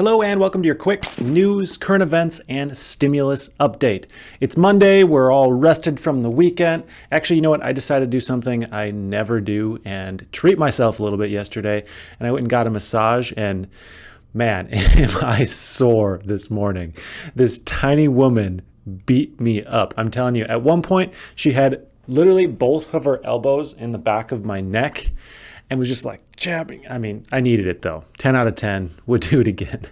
Hello and welcome to your quick news, current events, and stimulus update. It's Monday, we're all rested from the weekend. Actually, you know what? I decided to do something I never do and treat myself a little bit yesterday. And I went and got a massage and man, am I sore this morning. This tiny woman beat me up. I'm telling you, at one point she had literally both of her elbows in the back of my neck and was just like jabbing. I mean, I needed it though. 10 out of 10 would do it again.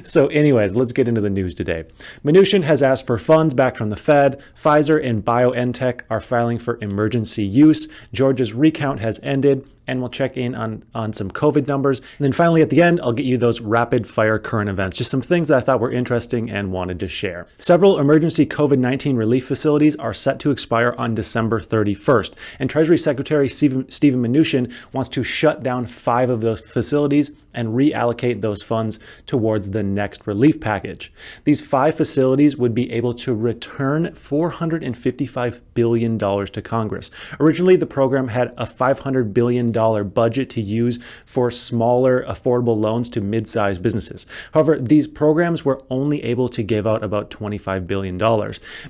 So anyways, let's get into the news today. Mnuchin has asked for funds back from the Fed. Pfizer and BioNTech are filing for emergency use. Georgia's recount has ended. And we'll check in on some COVID numbers. And then finally at the end, I'll get you those rapid fire current events, just some things that I thought were interesting and wanted to share. Several emergency COVID-19 relief facilities are set to expire on December 31st. And Treasury Secretary Steven Mnuchin wants to shut down 5 of those facilities and reallocate those funds towards the next relief package. These 5 facilities would be able to return $455 billion to Congress. Originally, the program had a $500 billion budget to use for smaller, affordable loans to mid-sized businesses. However, these programs were only able to give out about $25 billion.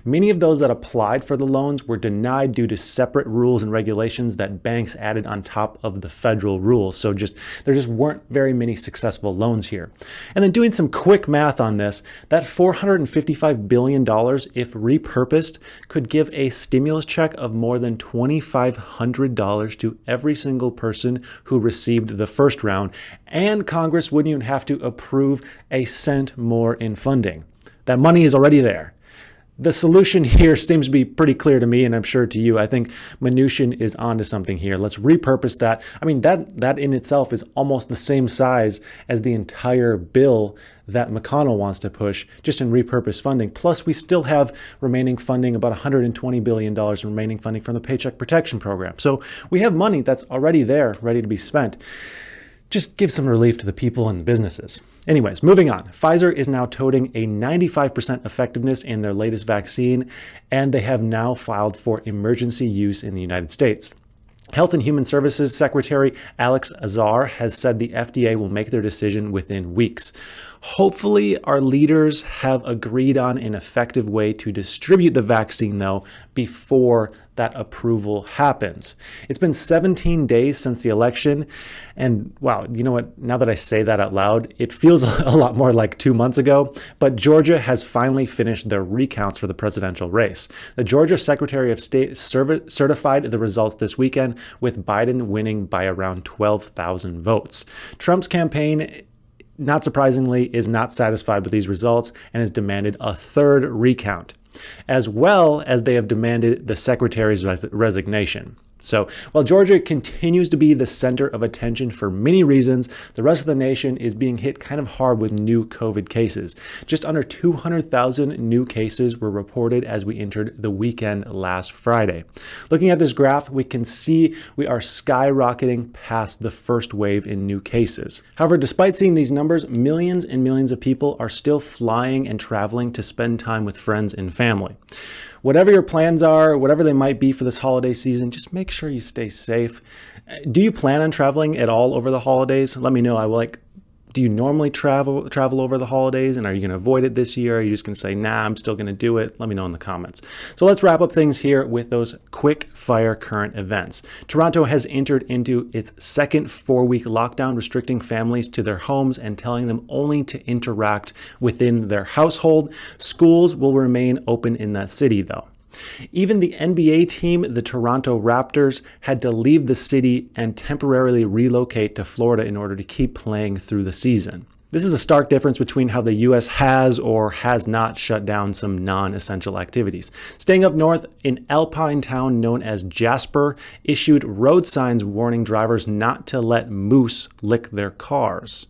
Many of those that applied for the loans were denied due to separate rules and regulations that banks added on top of the federal rules. So there just weren't very many successful loans here. And then doing some quick math on this, that $455 billion, if repurposed, could give a stimulus check of more than $2,500 to every single person who received the first round, and Congress wouldn't even have to approve a cent more in funding. That money is already there. The solution here seems to be pretty clear to me, and I'm sure to you. I think Mnuchin is onto something here. Let's repurpose that. I mean, that in itself is almost the same size as the entire bill that McConnell wants to push, just in repurposed funding. Plus, we still have remaining funding, about $120 billion remaining funding from the Paycheck Protection Program. So we have money that's already there, ready to be spent. Just give some relief to the people and the businesses. Anyways, moving on. Pfizer is now touting a 95% effectiveness in their latest vaccine, and they have now filed for emergency use in the United States. Health and Human Services Secretary Alex Azar has said the FDA will make their decision within weeks. Hopefully, our leaders have agreed on an effective way to distribute the vaccine, though, before that approval happens. It's been 17 days since the election, and wow, you know what? Now that I say that out loud, it feels a lot more like 2 months ago, but Georgia has finally finished their recounts for the presidential race. The Georgia Secretary of State certified the results this weekend, with Biden winning by around 12,000 votes. Trump's campaign, not surprisingly, is not satisfied with these results and has demanded a third recount, as well as they have demanded the secretary's resignation. So while Georgia continues to be the center of attention for many reasons, the rest of the nation is being hit kind of hard with new COVID cases. Just under 200,000 new cases were reported as we entered the weekend last Friday. Looking at this graph, we can see we are skyrocketing past the first wave in new cases. However, despite seeing these numbers, millions and millions of people are still flying and traveling to spend time with friends and family. Whatever your plans are, whatever they might be for this holiday season, just make sure you stay safe. Do you plan on traveling at all over the holidays? Let me know. Do you normally travel over the holidays, and are you going to avoid it this year? Or are you just going to say, nah, I'm still going to do it? Let me know in the comments. So let's wrap up things here with those quick fire current events. Toronto has entered into its second 4-week lockdown, restricting families to their homes and telling them only to interact within their household. Schools will remain open in that city, though. Even the NBA team, the Toronto Raptors, had to leave the city and temporarily relocate to Florida in order to keep playing through the season. This is a stark difference between how the U.S. has or has not shut down some non-essential activities. Staying up north, an alpine town known as Jasper issued road signs warning drivers not to let moose lick their cars.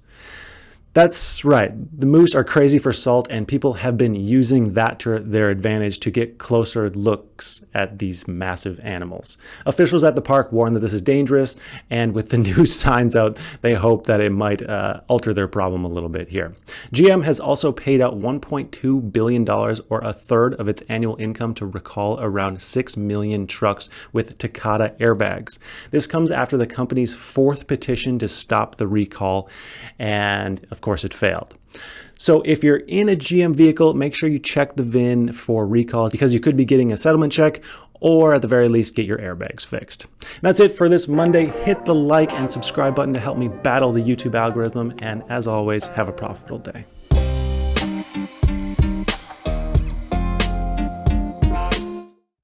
That's right. The moose are crazy for salt, and people have been using that to their advantage to get closer looks at these massive animals. Officials at the park warn that this is dangerous, and with the new signs out, they hope that it might alter their problem a little bit here. GM has also paid out $1.2 billion, or a third of its annual income, to recall around 6 million trucks with Takata airbags. This comes after the company's 4th petition to stop the recall, and of course it failed. So if you're in a GM vehicle, make sure you check the VIN for recalls because you could be getting a settlement check, or at the very least, get your airbags fixed. And that's it for this Monday. Hit the like and subscribe button to help me battle the YouTube algorithm. And as always, have a profitable day.